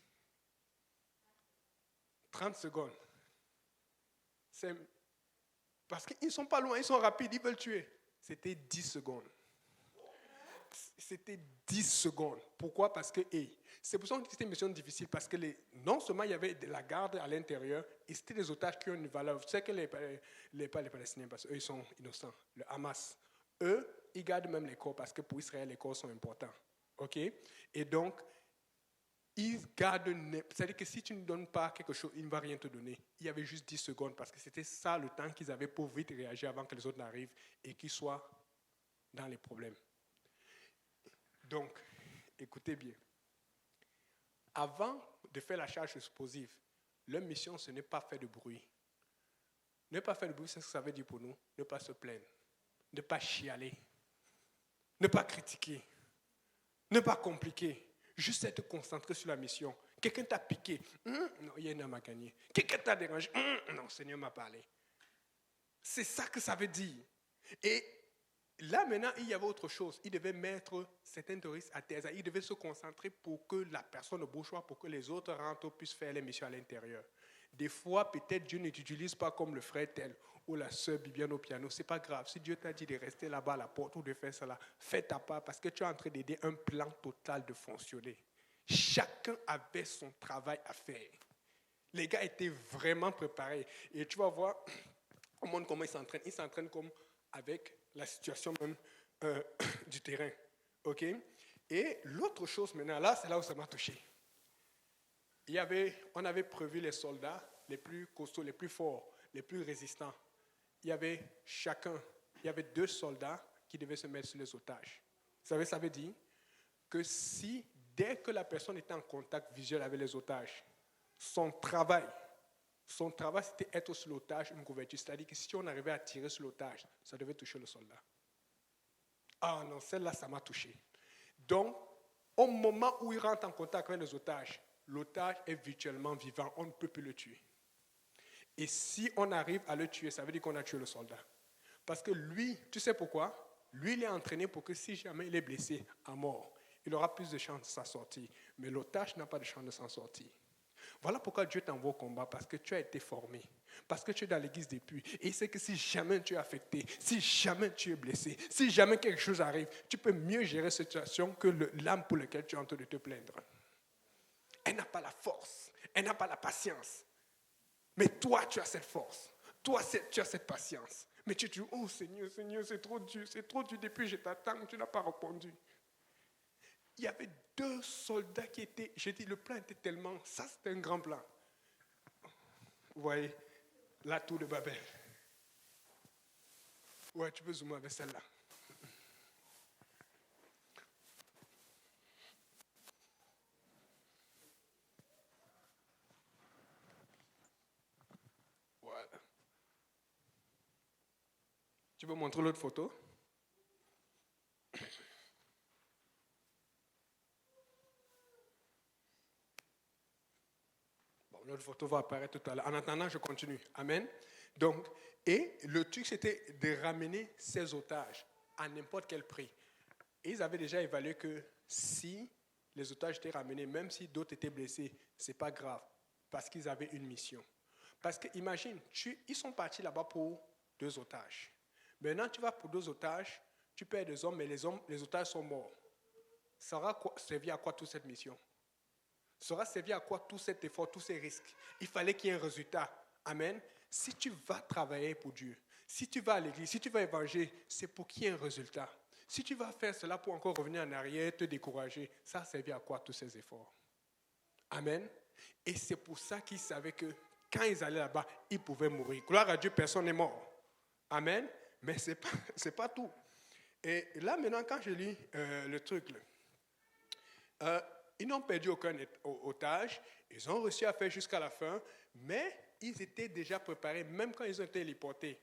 30 secondes. Parce qu'ils ne sont pas loin, ils sont rapides, ils veulent tuer. C'était 10 secondes. C'était 10 secondes. Pourquoi? Parce que c'est pour ça que c'était une mission difficile, parce que non seulement il y avait de la garde à l'intérieur, et c'était des otages qui ont une valeur. Vous savez que pas les Palestiniens, parce qu'eux, ils sont innocents. Le Hamas, eux, ils gardent même les corps, parce que pour Israël, les corps sont importants. OK? Et donc, ils gardent. C'est-à-dire que si tu ne donnes pas quelque chose, il ne va rien te donner. Il y avait juste 10 secondes, parce que c'était ça le temps qu'ils avaient pour vite réagir avant que les autres n'arrivent et qu'ils soient dans les problèmes. Donc, écoutez bien. Avant de faire la charge explosive, leur mission, ce n'est pas faire de bruit. Ne pas faire de bruit, c'est ce que ça veut dire pour nous. Ne pas se plaindre. Ne pas chialer. Ne pas critiquer. Ne pas compliquer. Juste être concentré sur la mission. Quelqu'un t'a piqué. Non, il y a une âme à gagner. Quelqu'un t'a dérangé. Non, le Seigneur m'a parlé. C'est ça que ça veut dire. Et là, maintenant, il y avait autre chose. Il devait mettre certains terroristes à terre. Il devait se concentrer pour que la personne ne bouge pas, pour que les autres rentrent puissent faire les missions à l'intérieur. Des fois, peut-être Dieu ne t'utilise pas comme le frère tel ou la sœur Bibiane au piano. Ce n'est pas grave. Si Dieu t'a dit de rester là-bas à la porte ou de faire cela, fais ta part parce que tu es en train d'aider un plan total de fonctionner. Chacun avait son travail à faire. Les gars étaient vraiment préparés. Et tu vas voir au monde comment ils s'entraînent. Ils s'entraînent comme avec la situation même du terrain. OK? Et l'autre chose maintenant, là, c'est là où ça m'a touché. On avait prévu les soldats les plus costauds, les plus forts, les plus résistants. Il y avait 2 soldats qui devaient se mettre sur les otages. Vous savez, ça veut dire que si, dès que la personne était en contact visuel avec les otages, son travail son travail, c'était être sur l'otage, une couverture. C'est-à-dire que si on arrivait à tirer sur l'otage, ça devait toucher le soldat. Ah non, celle-là, ça m'a touché. Donc, au moment où il rentre en contact avec les otages, l'otage est virtuellement vivant, on ne peut plus le tuer. Et si on arrive à le tuer, ça veut dire qu'on a tué le soldat. Parce que lui, tu sais pourquoi? Lui, il est entraîné pour que si jamais il est blessé à mort, il aura plus de chances de s'en sortir. Mais l'otage n'a pas de chance de s'en sortir. Voilà pourquoi Dieu t'envoie au combat, parce que tu as été formé, parce que tu es dans l'église depuis. Et il sait que si jamais tu es affecté, si jamais tu es blessé, si jamais quelque chose arrive, tu peux mieux gérer cette situation que l'âme pour laquelle tu es en train de te plaindre. Elle n'a pas la force, elle n'a pas la patience. Mais toi, tu as cette force. Toi, tu as cette patience. Mais tu dis, oh Seigneur, c'est trop dur depuis je t'attends, tu n'as pas répondu. Il y avait 2 soldats qui étaient, j'ai dit, le plan était tellement, ça c'était un grand plan. Vous voyez, la tour de Babel. Ouais, tu peux zoomer avec celle-là. Voilà. Tu peux montrer l'autre photo? L'autre photo va apparaître tout à l'heure. En attendant, je continue. Amen. Donc, et le truc, c'était de ramener ces otages à n'importe quel prix. Et ils avaient déjà évalué que si les otages étaient ramenés, même si d'autres étaient blessés, ce n'est pas grave, parce qu'ils avaient une mission. Parce que imagine, ils sont partis là-bas pour 2 otages. Maintenant, tu vas pour 2 otages, tu perds des hommes, mais les otages sont morts. Ça aura servi à quoi toute cette mission? Sera servi à quoi tout cet effort, tous ces risques? Il fallait qu'il y ait un résultat. Amen. Si tu vas travailler pour Dieu, si tu vas à l'église, si tu vas évangéliser, c'est pour qu'il y ait un résultat. Si tu vas faire cela pour encore revenir en arrière, te décourager, ça a servi à quoi tous ces efforts? Amen. Et c'est pour ça qu'ils savaient que quand ils allaient là-bas, ils pouvaient mourir. Gloire à Dieu, personne n'est mort. Amen. Mais ce n'est pas tout. Et là, maintenant, quand je lis le truc, ils n'ont perdu aucun otage, ils ont réussi à faire jusqu'à la fin, mais ils étaient déjà préparés, même quand ils ont été téléportés,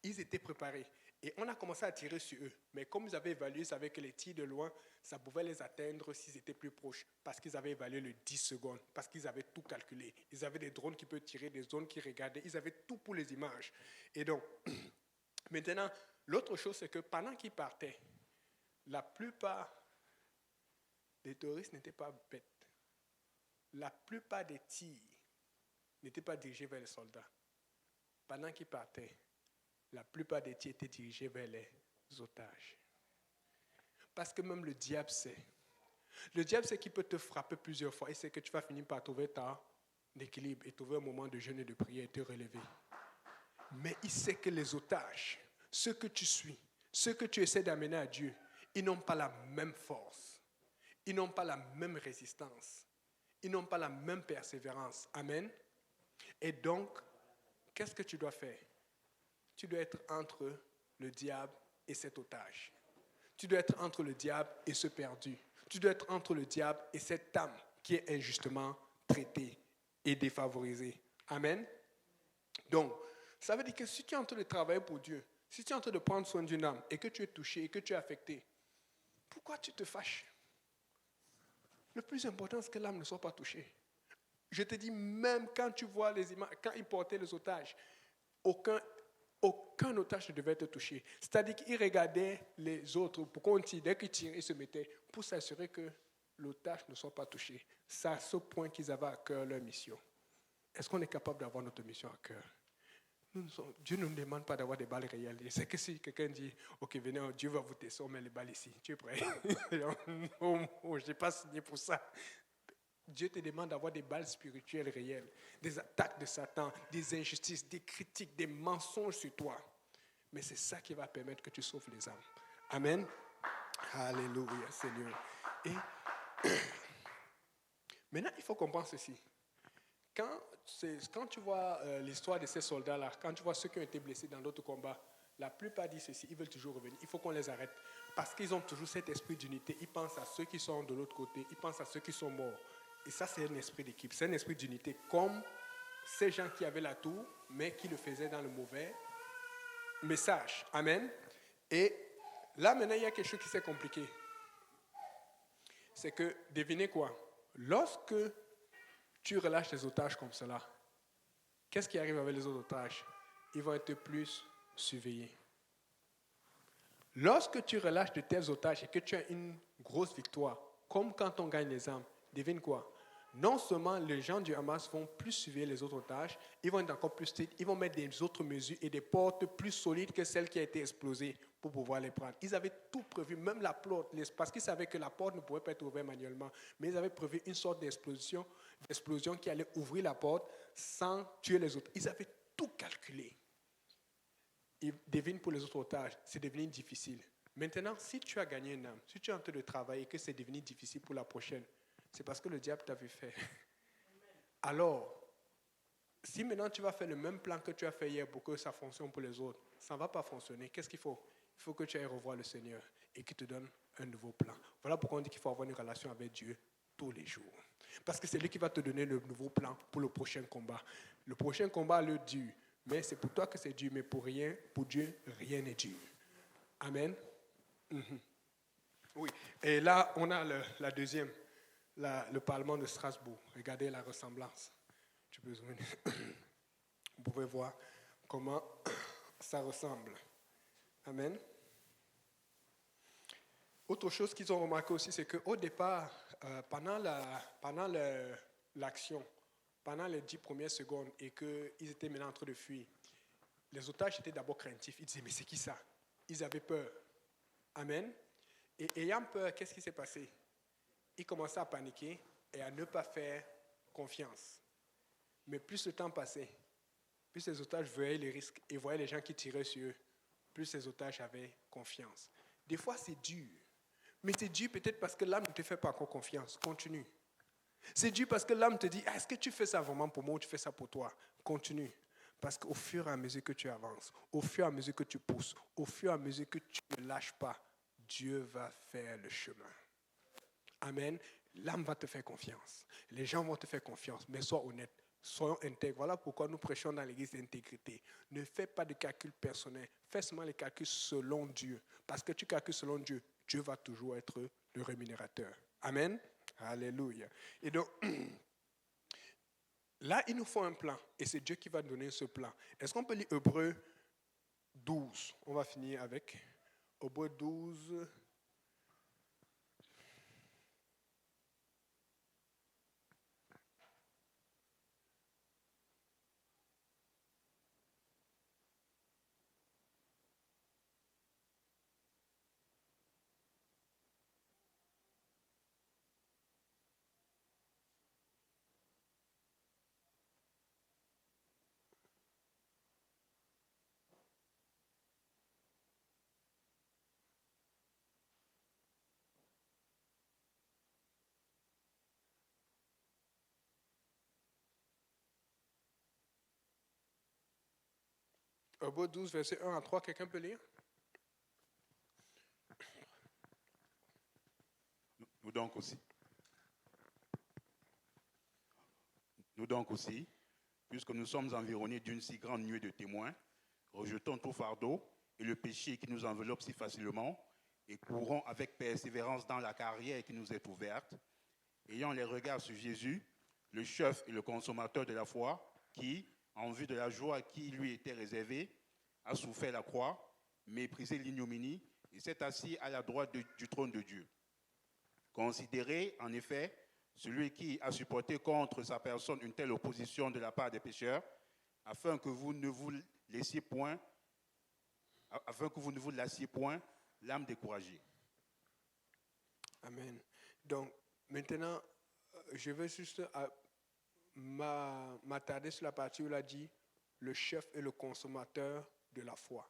ils étaient préparés. Et on a commencé à tirer sur eux. Mais comme ils avaient évalué, ils savaient que les tirs de loin, ça pouvait les atteindre s'ils étaient plus proches, parce qu'ils avaient évalué le 10 secondes, parce qu'ils avaient tout calculé. Ils avaient des drones qui peuvent tirer, des zones qui regardaient, ils avaient tout pour les images. Et donc, maintenant, l'autre chose, c'est que pendant qu'ils partaient, la plupart les terroristes n'étaient pas bêtes. La plupart des tirs n'étaient pas dirigés vers les soldats. Pendant qu'ils partaient, la plupart des tirs étaient dirigés vers les otages. Parce que même le diable sait. Le diable sait qu'il peut te frapper plusieurs fois et c'est que tu vas finir par trouver ton équilibre et trouver un moment de jeûne et de prière et te relever. Mais il sait que les otages, ceux que tu suis, ceux que tu essaies d'amener à Dieu, ils n'ont pas la même force. Ils n'ont pas la même résistance. Ils n'ont pas la même persévérance. Amen. Et donc, qu'est-ce que tu dois faire? Tu dois être entre le diable et cet otage. Tu dois être entre le diable et ce perdu. Tu dois être entre le diable et cette âme qui est injustement traitée et défavorisée. Amen. Donc, ça veut dire que si tu es en train de travailler pour Dieu, si tu es en train de prendre soin d'une âme et que tu es touché et que tu es affecté, pourquoi tu te fâches? Le plus important, c'est que l'âme ne soit pas touchée. Je te dis, même quand tu vois les images, quand ils portaient les otages, aucun otage ne devait être touché. C'est-à-dire qu'ils regardaient les autres pour qu'on tire. Dès qu'ils tiraient, ils se mettaient pour s'assurer que l'otage ne soit pas touché. C'est à ce point qu'ils avaient à cœur leur mission. Est-ce qu'on est capable d'avoir notre mission à cœur? Dieu ne nous demande pas d'avoir des balles réelles. C'est que si quelqu'un dit, ok, venez, Dieu va vous tester, on met les balles ici. Tu es prêt? Je n'ai pas signé pour ça. Dieu te demande d'avoir des balles spirituelles réelles, des attaques de Satan, des injustices, des critiques, des mensonges sur toi. Mais c'est ça qui va permettre que tu sauves les âmes. Amen. Alléluia, Seigneur. Et maintenant, il faut comprendre ceci. Quand tu vois l'histoire de ces soldats-là, quand tu vois ceux qui ont été blessés dans d'autres combats, la plupart disent ceci, ils veulent toujours revenir. Il faut qu'on les arrête. Parce qu'ils ont toujours cet esprit d'unité. Ils pensent à ceux qui sont de l'autre côté. Ils pensent à ceux qui sont morts. Et ça, c'est un esprit d'équipe. C'est un esprit d'unité. Comme ces gens qui avaient la tour, mais qui le faisaient dans le mauvais message. Amen. Et là, maintenant, il y a quelque chose qui s'est compliqué. C'est que, devinez quoi? Lorsque tu relâches les otages comme cela, qu'est-ce qui arrive avec les autres otages? Ils vont être plus surveillés. Lorsque tu relâches de tels otages et que tu as une grosse victoire, comme quand on gagne les armes, devine quoi? Non seulement les gens du Hamas vont plus surveiller les autres otages, ils vont être encore plus stricts, ils vont mettre des autres mesures et des portes plus solides que celles qui ont été explosées pour pouvoir les prendre. Ils avaient tout prévu, même la porte, parce qu'ils savaient que la porte ne pouvait pas être ouverte manuellement, mais ils avaient prévu une sorte d'explosion qui allait ouvrir la porte sans tuer les autres. Ils avaient tout calculé. Et devine pour les autres otages, c'est devenu difficile. Maintenant, si tu as gagné une âme, si tu es en train de travailler et que c'est devenu difficile pour la prochaine, c'est parce que le diable t'a vu faire. Alors, si maintenant tu vas faire le même plan que tu as fait hier pour que ça fonctionne pour les autres, ça ne va pas fonctionner. Qu'est-ce qu'il faut? Il faut que tu ailles revoir le Seigneur et qu'il te donne un nouveau plan. Voilà pourquoi on dit qu'il faut avoir une relation avec Dieu tous les jours. Parce que c'est lui qui va te donner le nouveau plan pour le prochain combat. Le prochain combat, le dur. Mais c'est pour toi que c'est dur, mais pour Dieu, rien n'est dur. Amen. Mm-hmm. Oui. Et là, on a la deuxième, le Parlement de Strasbourg. Regardez la ressemblance. Vous pouvez voir comment ça ressemble. Amen. Autre chose qu'ils ont remarqué aussi, c'est qu'au départ, pendant l'action, pendant les 10 premières secondes et qu'ils étaient maintenant en train de fuir, les otages étaient d'abord craintifs. Ils disaient, mais c'est qui ça? Ils avaient peur. Amen. Et ayant peur, qu'est-ce qui s'est passé? Ils commençaient à paniquer et à ne pas faire confiance. Mais plus le temps passait, plus les otages voyaient les risques et voyaient les gens qui tiraient sur eux, plus les otages avaient confiance. Des fois, c'est dur. Mais c'est dur peut-être parce que l'âme ne te fait pas encore confiance. Continue. C'est dur parce que l'âme te dit, est-ce que tu fais ça vraiment pour moi ou tu fais ça pour toi? Continue. Parce qu'au fur et à mesure que tu avances, au fur et à mesure que tu pousses, au fur et à mesure que tu ne lâches pas, Dieu va faire le chemin. Amen. L'âme va te faire confiance. Les gens vont te faire confiance, mais sois honnête. Soyons intègres. Voilà pourquoi nous prêchons dans l'église d'intégrité. Ne fais pas de calcul personnel. Fais seulement les calculs selon Dieu. Parce que tu calcules selon Dieu, Dieu va toujours être le rémunérateur. Amen. Alléluia. Et donc, là, il nous faut un plan. Et c'est Dieu qui va donner ce plan. Est-ce qu'on peut lire Hébreux 12? On va finir avec Hébreux 12. Hébreux 12, verset 1 à 3, quelqu'un peut lire? Nous donc aussi, puisque nous sommes environnés d'une si grande nuée de témoins, rejetons tout fardeau et le péché qui nous enveloppe si facilement et courons avec persévérance dans la carrière qui nous est ouverte, ayant les regards sur Jésus, le chef et le consommateur de la foi, qui, en vue de la joie qui lui était réservée, a souffert la croix, méprisé l'ignominie et s'est assis à la droite du trône de Dieu. Considérez en effet celui qui a supporté contre sa personne une telle opposition de la part des pécheurs, afin que vous ne vous lassiez point, l'âme découragée. Amen. Donc, maintenant, je vais juste m'attarder sur la partie où il a dit le chef et le consommateur de la foi.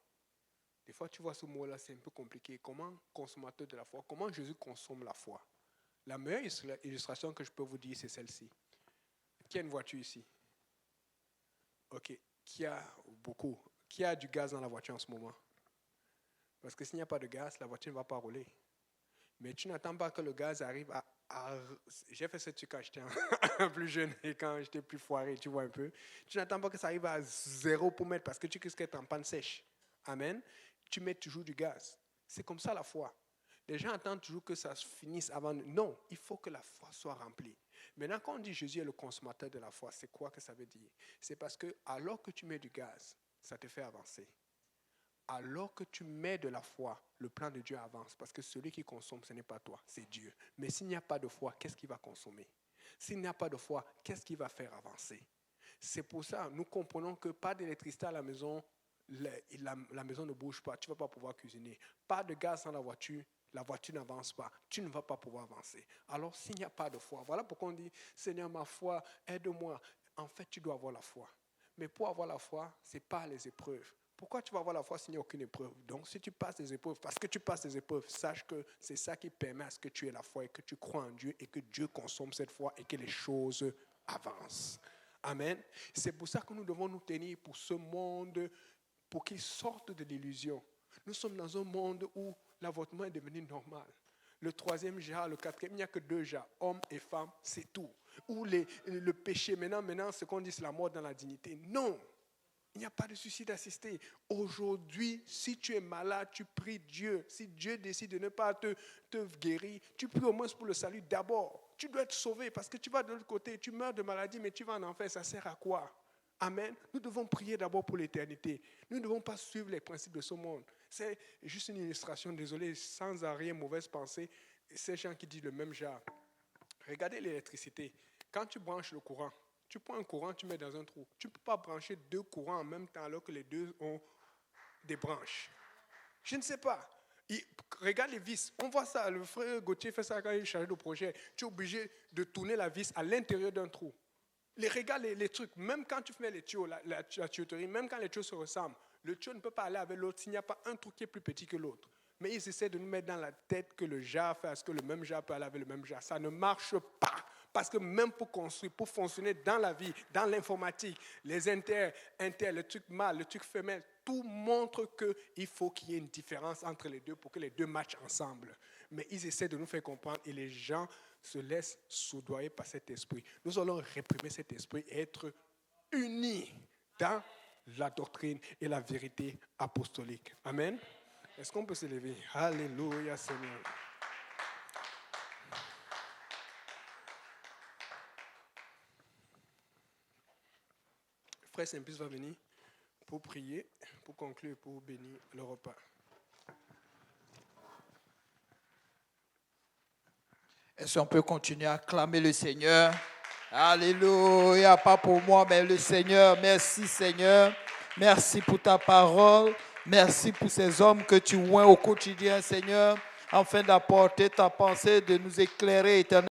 Des fois, tu vois ce mot-là, c'est un peu compliqué. Comment consommateur de la foi? Comment Jésus consomme la foi? La meilleure illustration que je peux vous dire, c'est celle-ci. Qui a une voiture ici? Ok. Qui a beaucoup? Qui a du gaz dans la voiture en ce moment? Parce que s'il n'y a pas de gaz, la voiture ne va pas rouler. Mais tu n'attends pas que le gaz arrive à j'ai fait ce truc quand j'étais plus jeune et quand j'étais plus foiré, tu vois un peu. Tu n'attends pas que ça arrive à 0 pour mettre parce que tu risques d'être en panne sèche. Amen. Tu mets toujours du gaz. C'est comme ça la foi. Les gens attendent toujours que ça se finisse avant. Non, il faut que la foi soit remplie. Maintenant, quand on dit Jésus est le consommateur de la foi, c'est quoi que ça veut dire? C'est parce que alors que tu mets du gaz, ça te fait avancer. Alors que tu mets de la foi, le plan de Dieu avance. Parce que celui qui consomme, ce n'est pas toi, c'est Dieu. Mais s'il n'y a pas de foi, qu'est-ce qu'il va consommer? S'il n'y a pas de foi, qu'est-ce qui va faire avancer? C'est pour ça, nous comprenons que pas d'électricité à la maison, la maison ne bouge pas, tu ne vas pas pouvoir cuisiner. Pas de gaz dans la voiture n'avance pas, tu ne vas pas pouvoir avancer. Alors s'il n'y a pas de foi, voilà pourquoi on dit, Seigneur, ma foi, aide-moi. En fait, tu dois avoir la foi. Mais pour avoir la foi, ce n'est pas les épreuves. Pourquoi tu vas avoir la foi s'il n'y a aucune épreuve? Donc, si tu passes des épreuves, parce que tu passes des épreuves, sache que c'est ça qui permet à ce que tu aies la foi et que tu crois en Dieu et que Dieu consomme cette foi et que les choses avancent. Amen. C'est pour ça que nous devons nous tenir pour ce monde, pour qu'il sorte de l'illusion. Nous sommes dans un monde où l'avortement est devenu normal. Le 3e genre, le 4e, il n'y a que 2 genres, hommes et femmes, c'est tout. Ou le péché, maintenant, ce qu'on dit, c'est la mort dans la dignité. Non. Il n'y a pas de suicide assisté. Aujourd'hui, si tu es malade, tu pries Dieu. Si Dieu décide de ne pas te guérir, tu pries au moins pour le salut d'abord. Tu dois être sauvé parce que tu vas de l'autre côté, tu meurs de maladie, mais tu vas en enfer. Ça sert à quoi? Amen. Nous devons prier d'abord pour l'éternité. Nous ne devons pas suivre les principes de ce monde. C'est juste une illustration, désolé, sans arrière mauvaise pensée. Ces gens qui disent le même genre. Regardez l'électricité. Quand tu branches le courant, tu prends un courant, tu mets dans un trou. Tu ne peux pas brancher 2 courants en même temps alors que les 2 ont des branches. Je ne sais pas. Regarde les vis. On voit ça. Le frère Gauthier fait ça quand il est chargé de projet. Tu es obligé de tourner la vis à l'intérieur d'un trou. Regarde les trucs. Même quand tu fais les tuyaux, la tuyauterie, même quand les tuyaux se ressemblent, le tuyau ne peut pas aller avec l'autre s'il n'y a pas un trou qui est plus petit que l'autre. Mais ils essaient de nous mettre dans la tête que le jar fait à ce que le même jar peut aller avec le même jar. Ça ne marche pas. Parce que même pour construire, pour fonctionner dans la vie, dans l'informatique, les inter, le truc mâle, le truc femelle, tout montre qu'il faut qu'il y ait une différence entre les deux pour que les deux matchent ensemble. Mais ils essaient de nous faire comprendre et les gens se laissent soudoyer par cet esprit. Nous allons réprimer cet esprit et être unis dans la doctrine et la vérité apostolique. Amen. Est-ce qu'on peut se lever? Alléluia, Seigneur. Frère Saint-Pis va venir pour prier, pour conclure, pour bénir le repas. Est-ce qu'on peut continuer à acclamer le Seigneur? Alléluia, pas pour moi, mais le Seigneur. Merci Seigneur. Merci pour ta parole. Merci pour ces hommes que tu oins au quotidien, Seigneur, afin d'apporter ta pensée, de nous éclairer éternellement.